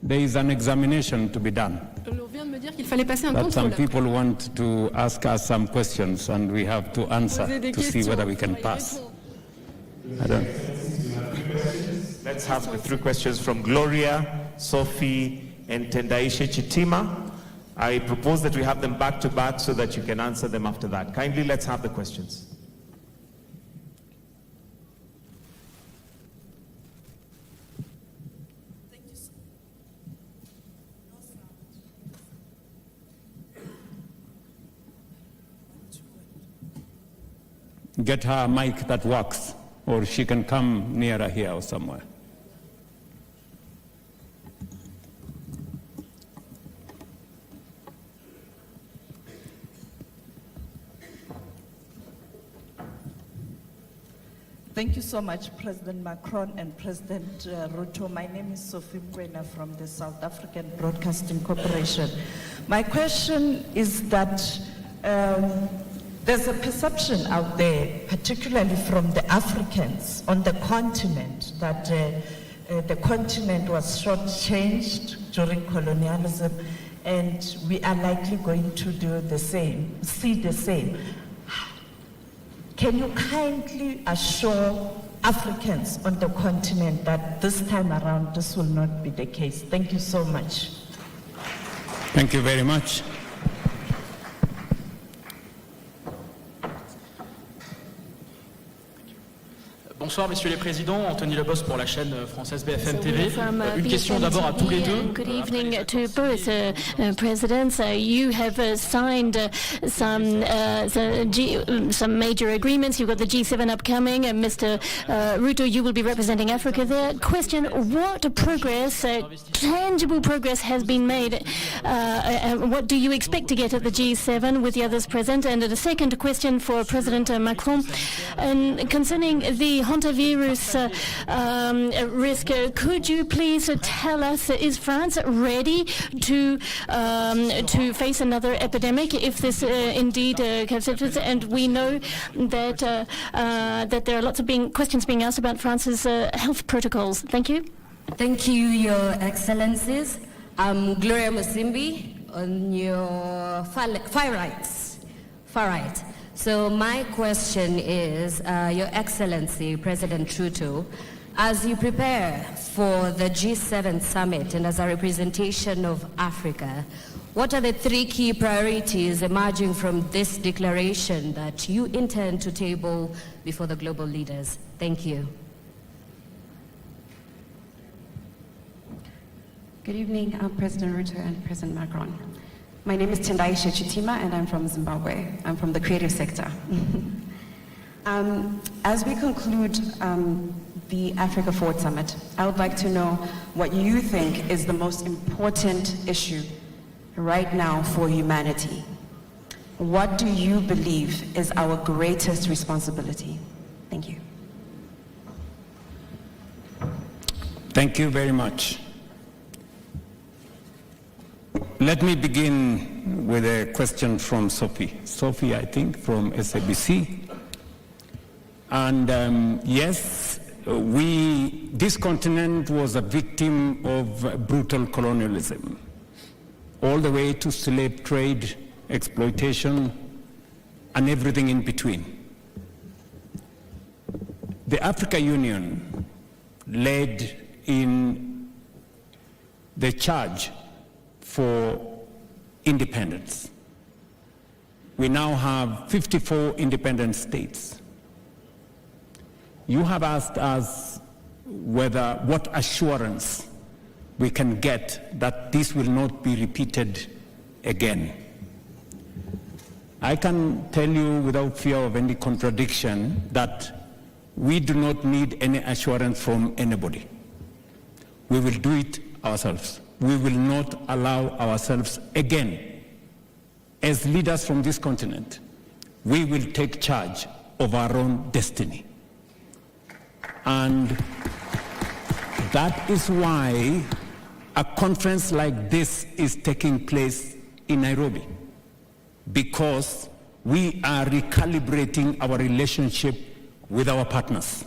there is an examination to be done. On vient de me dire qu'il fallait passer un That some contrôle. people want to ask us some questions and we have to answer to see whether we can pass. I don't. Let's have the 3 questions from Gloria, Sophie, and Tendaishe Chitima. I propose that we have them back to back so that you can answer them after that. Kindly, let's have the questions. Get her a mic that works, or she can come nearer here or somewhere. Thank you so much, President Macron and President Ruto. My name is Sophie Mkwena from the South African Broadcasting Corporation. My question is that there's a perception out there, particularly from the Africans on the continent, that the continent was shortchanged during colonialism, and we are likely going to do the same, see the same. Can you kindly assure Africans on the continent that this time around this will not be the case? Thank you so much. Thank you very much. Bonsoir, messieurs les présidents. Anthony Lebos pour la chaîne française BFM TV. Une question d'abord à tous les deux. Good evening to both presidents. You have signed some major agreements. You've got the G7 upcoming. Mr. Ruto, you will be representing Africa there. Question, what progress, tangible progress has been made? What do you expect to get at the G7 with the others present? And the second question for President Macron, and concerning the hantavirus risk, could you please tell us, is France ready to face another epidemic if this indeed comes up? And we know that that there are lots of questions being asked about France's health protocols. Thank you. Thank you, Your Excellencies. I'm Gloria Musimbi on your far right. So my question is, Your Excellency, President Ruto, as you prepare for the G7 summit and as a representation of Africa, what are the 3 key priorities emerging from this declaration that you intend to table before the global leaders? Thank you. Good evening, President Ruto and President Macron. My name is Tendaishe Chitima and I'm from Zimbabwe. I'm from the creative sector. As we conclude the Africa Forward Summit, I would like to know what you think is the most important issue right now for humanity. What do you believe is our greatest responsibility? Thank you. Thank you very much. Let me begin with a question from Sophie. Sophie, I think, from SABC. And yes, this continent was a victim of brutal colonialism, all the way to slave trade, exploitation, and everything in between. The African Union led in the charge for independence. We now have 54 independent states. You have asked us what assurance we can get that this will not be repeated again. I can tell you without fear of any contradiction that we do not need any assurance from anybody. We will do it ourselves. We will not allow ourselves again, as leaders from this continent, we will take charge of our own destiny. And that is why a conference like this is taking place in Nairobi, because we are recalibrating our relationship with our partners.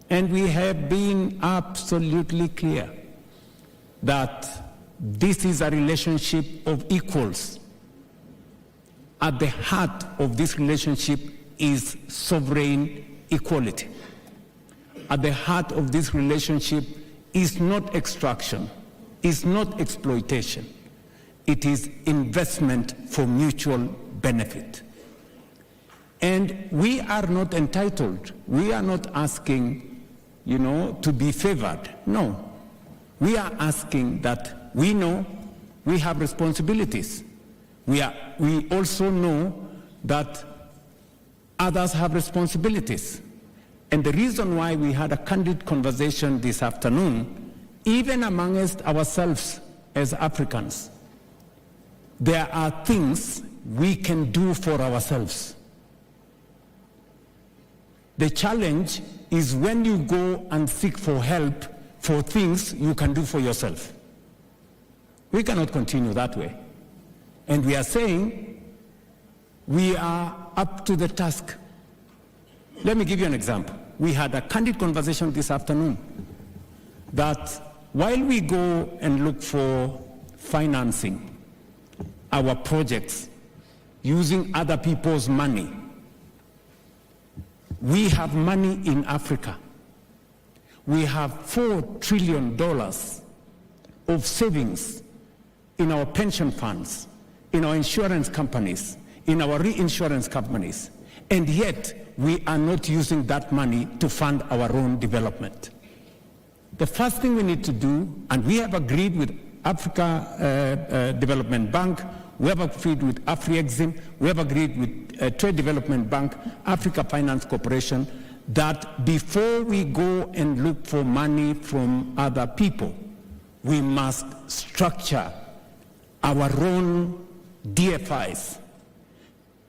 And we have been absolutely clear that this is a relationship of equals. At the heart of this relationship is sovereign equality. At the heart of this relationship is not extraction, is not exploitation. It is investment for mutual benefit. And we are not entitled. We are not asking, to be favored. No. We are asking that we know we have responsibilities. We also know that others have responsibilities. And the reason why we had a candid conversation this afternoon, even amongst ourselves as Africans, there are things we can do for ourselves. The challenge is when you go and seek for help for things you can do for yourself. We cannot continue that way. And we are saying we are up to the task. Let me give you an example. We had a candid conversation this afternoon that while we go and look for financing our projects using other people's money, we have money in Africa. We have $4 trillion of savings in our pension funds, in our insurance companies, in our reinsurance companies, and yet we are not using that money to fund our own development. The first thing we need to do, and we have agreed with Africa Development Bank, we have agreed with Afri-Exim, we have agreed with Trade Development Bank, Africa Finance Corporation, that before we go and look for money from other people, we must structure our own DFIs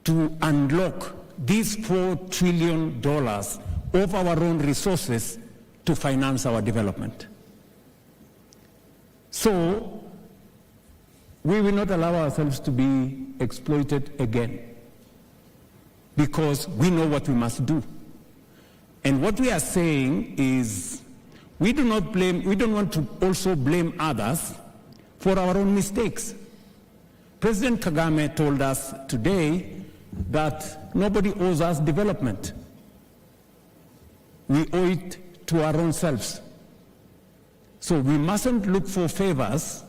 to unlock these $4 trillion of our own resources to finance our development. So, we will not allow ourselves to be exploited again, because we know what we must do. And what we are saying is we don't want to also blame others for our own mistakes. President Kagame told us today that nobody owes us development. We owe it to our own selves. So we mustn't look for favors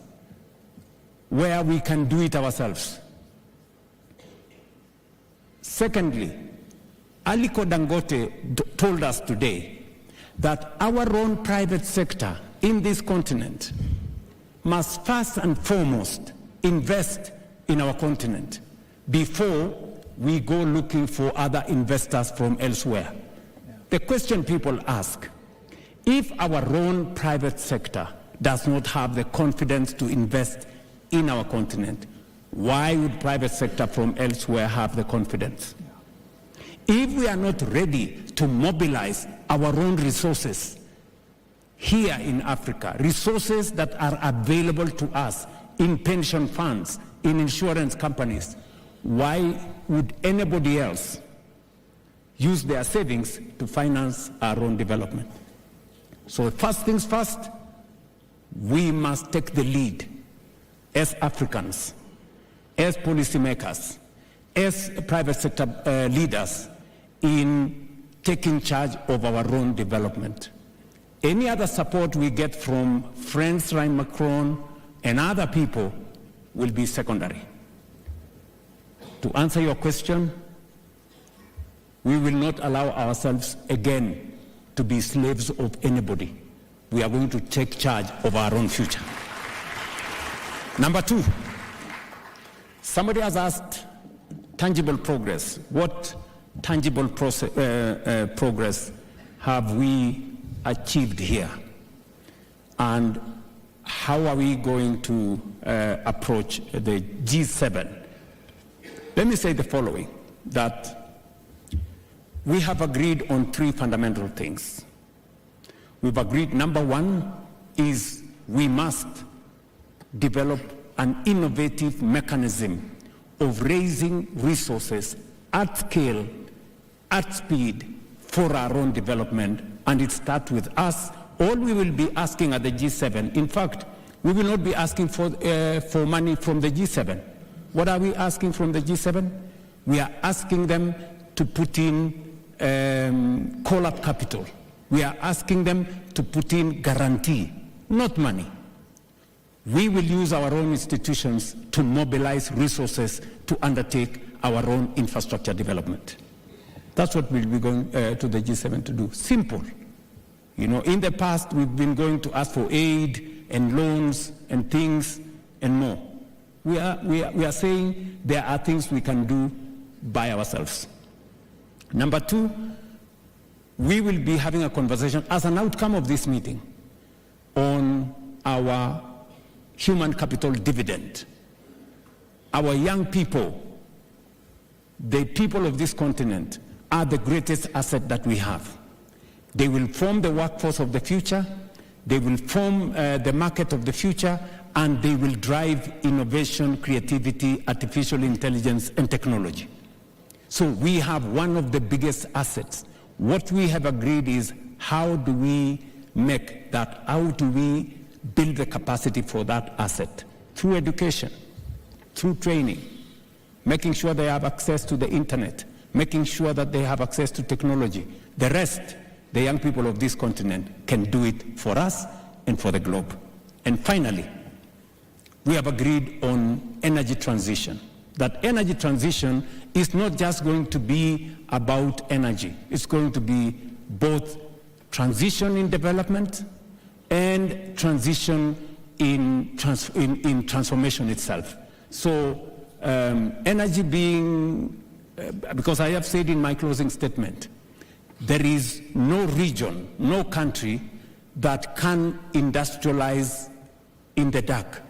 where we can do it ourselves. Secondly, Aliko Dangote told us today that our own private sector in this continent must first and foremost invest in our continent before we go looking for other investors from elsewhere. The question people ask, if our own private sector does not have the confidence to invest in our continent, why would private sector from elsewhere have the confidence? If we are not ready to mobilize our own resources here in Africa, resources that are available to us in pension funds, in insurance companies, why would anybody else use their savings to finance our own development? So first things first, we must take the lead as Africans, as policymakers, as private sector leaders in taking charge of our own development. Any other support we get from friends like Macron and other people will be secondary. To answer your question, we will not allow ourselves again to be slaves of anybody. We are going to take charge of our own future. Number two, somebody has asked tangible progress. What tangible progress have we achieved here? And how are we going to approach the G7? Let me say the following, that we have agreed on three fundamental things. We've agreed, number one, is we must develop an innovative mechanism of raising resources at scale, at speed, for our own development, and it starts with us. All we will be asking at the G7, in fact, We will not be asking for money from the G7. What are we asking from the G7? We are asking them to put in call-up capital. We are asking them to put in guarantee, not money. We will use our own institutions to mobilize resources to undertake our own infrastructure development. That's what we'll be going to the G7 to do. Simple. You know, in the past, we've been going to ask for aid and loans and things and more. We are saying there are things we can do by ourselves. Number two, we will be having a conversation as an outcome of this meeting on our human capital dividend. Our young people, the people of this continent, are the greatest asset that we have. They will form the workforce of the future, they will form the market of the future, and they will drive innovation, creativity, artificial intelligence, and technology. So we have one of the biggest assets. What we have agreed is, how do we make that, how do we build the capacity for that asset? Through education, through training, making sure they have access to the internet, making sure that they have access to technology. The rest, the young people of this continent can do it for us and for the globe. And finally, we have agreed on energy transition. That energy transition is not just going to be about energy. It's going to be both transition in development and transition in transformation itself. So energy being, because I have said in my closing statement, there is no region, no country that can industrialize in the dark.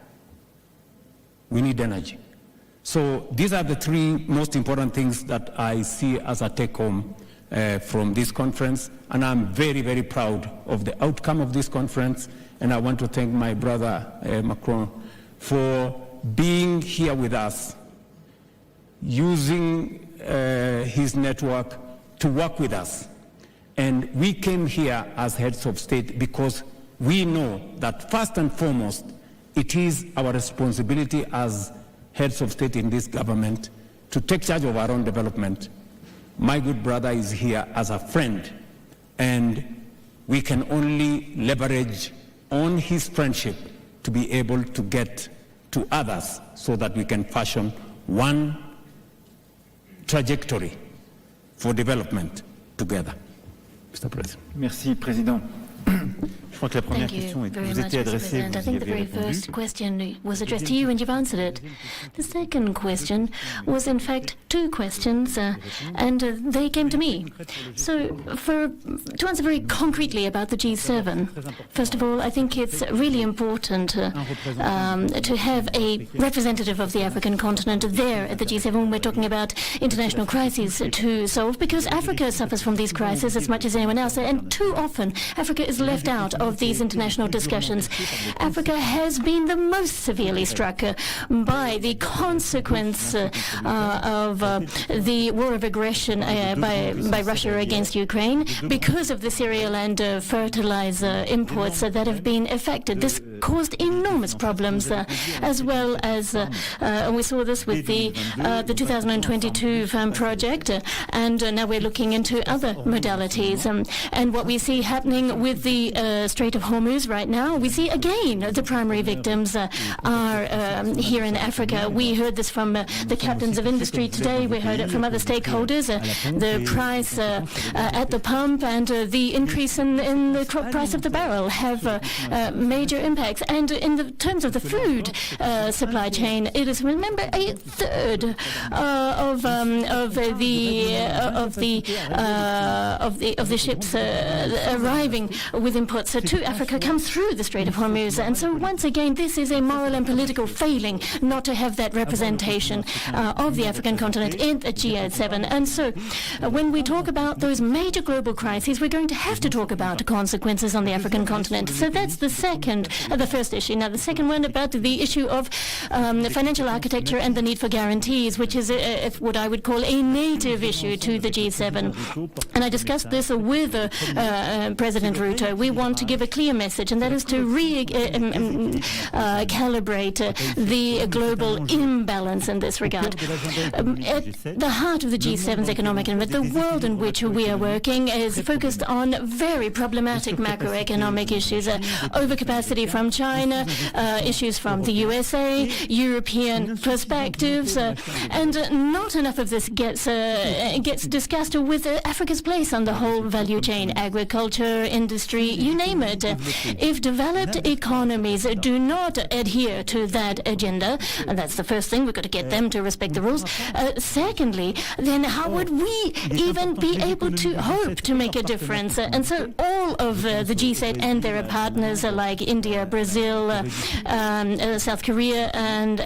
We need energy. So these are the three most important things that I see as a take-home from this conference, and I'm very, very proud of the outcome of this conference, and I want to thank my brother Macron for being here with us, using his network to work with us. And we came here as heads of state because we know that first and foremost, it is our responsibility as heads of state in this government to take charge of our own development. My good brother is here as a friend, and we can only leverage on his friendship to be able to get to others so that we can fashion one trajectory for development together. Mr. President. Merci, Président. Je crois que la première question vous était adressée, I think the very first question was addressed to you and you've answered it. The second question was in fact two questions and they came to me. So to answer very concretely about the G7, first of all, I think it's really important to have a representative of the African continent there at the G7 when we're talking about international crises to solve, because Africa suffers from these crises as much as anyone else, and too often Africa is left out of these international discussions. Africa has been the most severely struck by the consequence of the war of aggression by Russia against Ukraine because of the cereal and fertilizer imports that have been affected. This caused enormous problems, as well as we saw this with the 2022 farm project, and now we're looking into other modalities. And what we see happening with the Strait of Hormuz right now, we see again the primary victims are here in Africa. We heard this from the captains of industry today. We heard it from other stakeholders. The price at the pump and the increase in the crop price of the barrel have major impacts. And in the terms of the food supply chain, it is, remember, a third of the ships arriving with imports to Africa come through the Strait of Hormuz. And so once again, this is a moral and political failing not to have that representation of the African continent in the G7. And so when we talk about those major global crises, we're going to have to talk about consequences on the African continent. So that's the first issue. Now, the second one about the issue of financial architecture and the need for guarantees, which is what I would call a native issue to the G7. And I discussed this with President Ruto. We want to give a clear message, and that is to calibrate the global imbalance in this regard. At the heart of the G7's economic environment, the world in which we are working is focused on very problematic macroeconomic issues, overcapacity from China, issues from the USA, European perspectives, and not enough of this gets discussed with Africa's place on the whole value chain, agriculture, industry, you name it. If developed economies do not adhere to that agenda, and that's the first thing, we've got to get them to respect the rules. Secondly, then how would we even be able to hope to make a difference? And so all of the G7 and their partners like India, Brazil, South Korea, and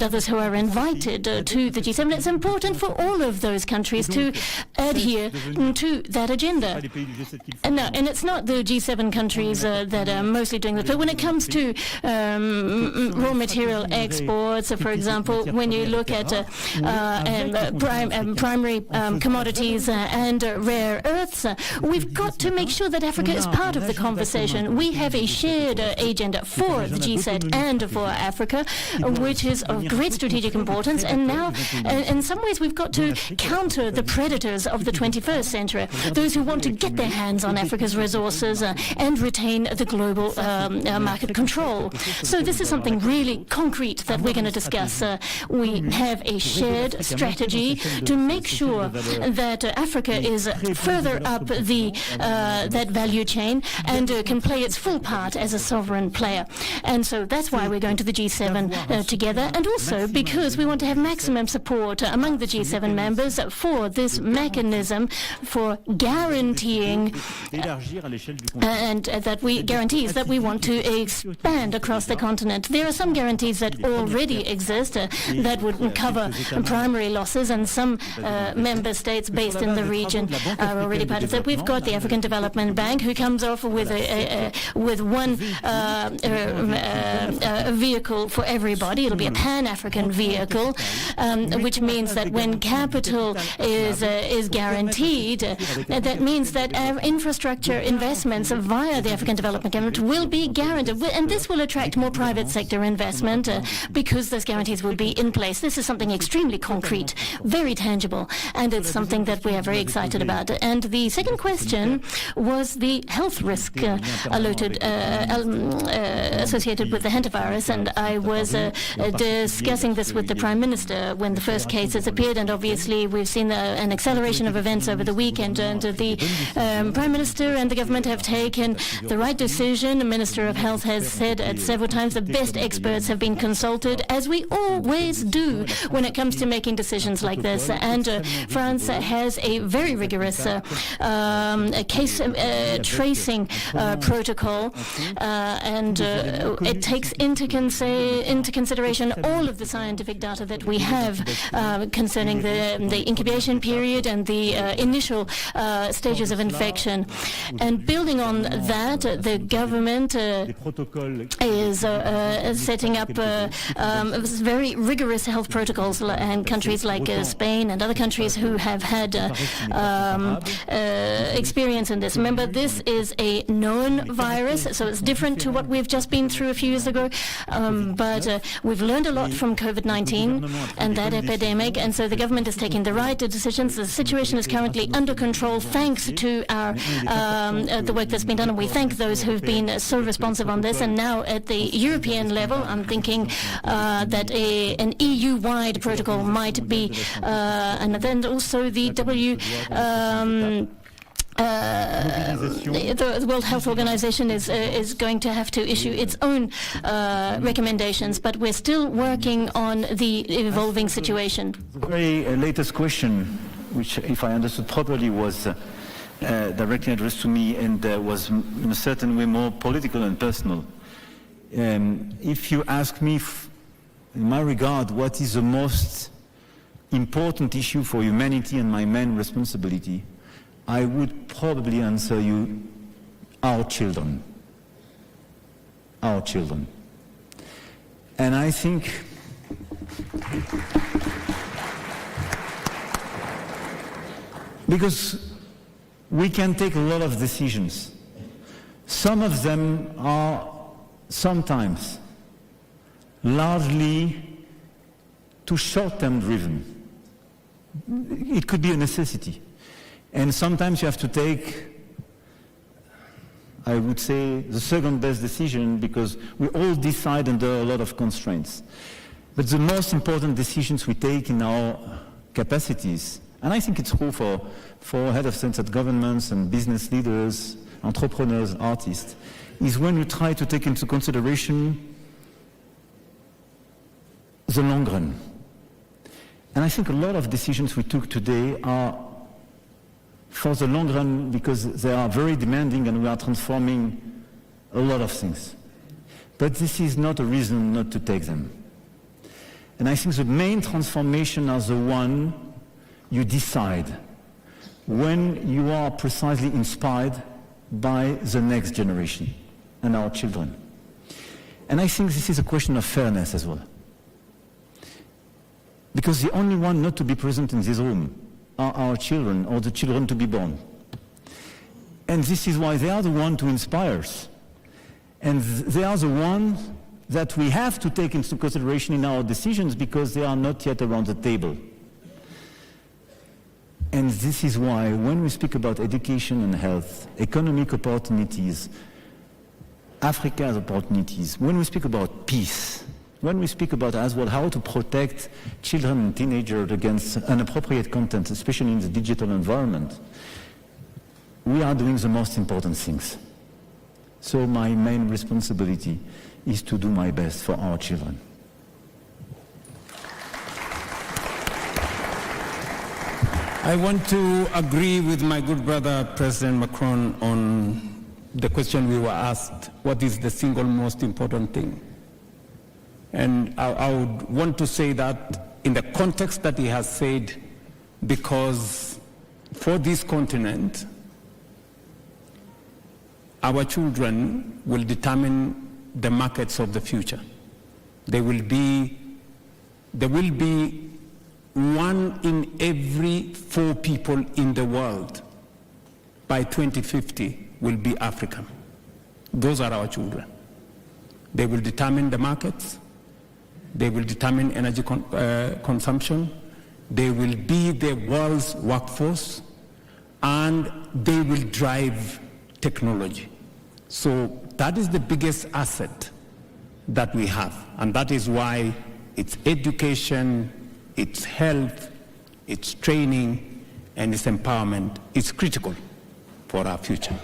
others who are invited to the G7, it's important for all of those countries to adhere to that agenda. And it's not the G7 countries that are mostly doing this, but when it comes to raw material exports, for example, when you look at primary commodities and rare earths, we've got to make sure that Africa is part of the conversation. We have a shared agenda for the G7 and for Africa, which is of great strategic importance. And now, in some ways, we've got to counter the predators of the 21st century, those who want to get their hands on Africa's resources and retain the global market control. So this is something really concrete that we're going to discuss. We have a shared strategy to make sure that Africa is further up that value chain and can play its full part as a sovereign player. And so that's why we're going to the G7 together, and also because we want to have maximum support among the G7 members for this mechanism for guaranteeing guarantees that we want to expand across the continent. There are some guarantees that already exist that would cover primary losses, and some member states based in the region are already part of that. We've got the African Development Bank, who comes off with one vehicle for everybody. It'll be a pan-African vehicle, which means that when capital is guaranteed, that means that our infrastructure investments via the African Development Government will be guaranteed, and this will attract more private sector investment because those guarantees will be in place. This is something extremely concrete, very tangible, and it's something that we are very excited about. And the second question was the health risk associated with the hantavirus, and I was discussing this with the Prime Minister when the first cases appeared, and obviously we've seen an acceleration of events over the weekend, and the Prime Minister and the government have taken the right decision. The Minister of Health has said several times the best experts have been consulted, as we always do when it comes to making decisions like this. And France has a very rigorous case tracing protocol, and it takes into consideration all of the scientific data that we have concerning the incubation period and the initial stages of infection. And building on that, the government is setting up very rigorous health protocols, and countries like Spain and other countries who have had experience in this. Remember, this is a known virus, so it's different to what we've just been through a few years ago, but we've learned a lot from COVID-19 and that epidemic, and so the government is taking the right decisions. The situation is currently under control thanks to the work that's been done, and we thank those who've been so responsive on this. And now at the European level, I'm thinking that an EU-wide protocol might be, and then also the the World Health Organization is going to have to issue its own recommendations, but we're still working on the evolving situation. The very latest question, which, if I understood properly, was directly addressed to me and was in a certain way more political and personal. If you ask me, in my regard, what is the most important issue for humanity and my main responsibility, I would probably answer you, our children. Our children. And I think because we can take a lot of decisions, Some of them are sometimes largely too short-term driven. It could be a necessity. And sometimes you have to take, I would say, the second best decision because we all decide under a lot of constraints. But the most important decisions we take in our capacities, and I think it's true for head of state governments and business leaders, entrepreneurs, artists, is when we try to take into consideration the long run. And I think a lot of decisions we took today are for the long run because they are very demanding and we are transforming a lot of things. But this is not a reason not to take them. And I think the main transformation are the one you decide when you are precisely inspired by the next generation and our children. And I think this is a question of fairness as well. Because the only one not to be present in this room are our children or the children to be born. And this is why they are the ones to inspire us. And they are the ones that we have to take into consideration in our decisions because they are not yet around the table. And this is why when we speak about education and health, economic opportunities, Africa's opportunities, when we speak about peace, when we speak about as well how to protect children and teenagers against inappropriate content, especially in the digital environment, we are doing the most important things. So my main responsibility is to do my best for our children. I want to agree with my good brother, President Macron, on the question we were asked, what is the single most important thing? And I would want to say that in the context that he has said, because for this continent, our children will determine the markets of the future. There will be 1 in every 4 people in the world by 2050 will be African. Those are our children. They will determine the markets. They will determine energy consumption. They will be the world's workforce, and they will drive technology. So that is the biggest asset that we have, and that is why it's education, it's health, it's training, and it's empowerment. It's critical for our future.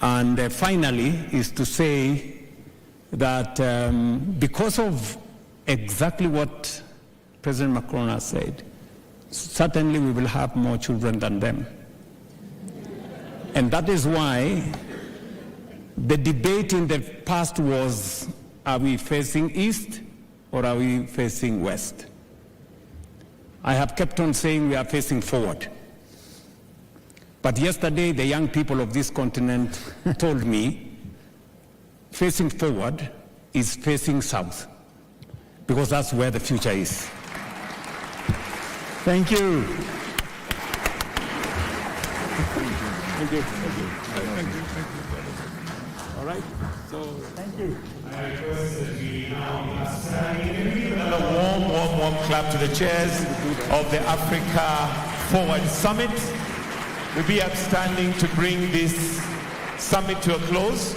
And finally is to say that because of exactly what President Macron has said, certainly we will have more children than them. And that is why the debate in the past was, are we facing east or are we facing west? I have kept on saying we are facing forward. But yesterday, the young people of this continent told me facing forward is facing south, because that's where the future is. Thank you. Thank you. Thank you. All right. So thank you. I request that we now give another warm clap to the chairs of the Africa Forward Summit. We'll be upstanding to bring this summit to a close.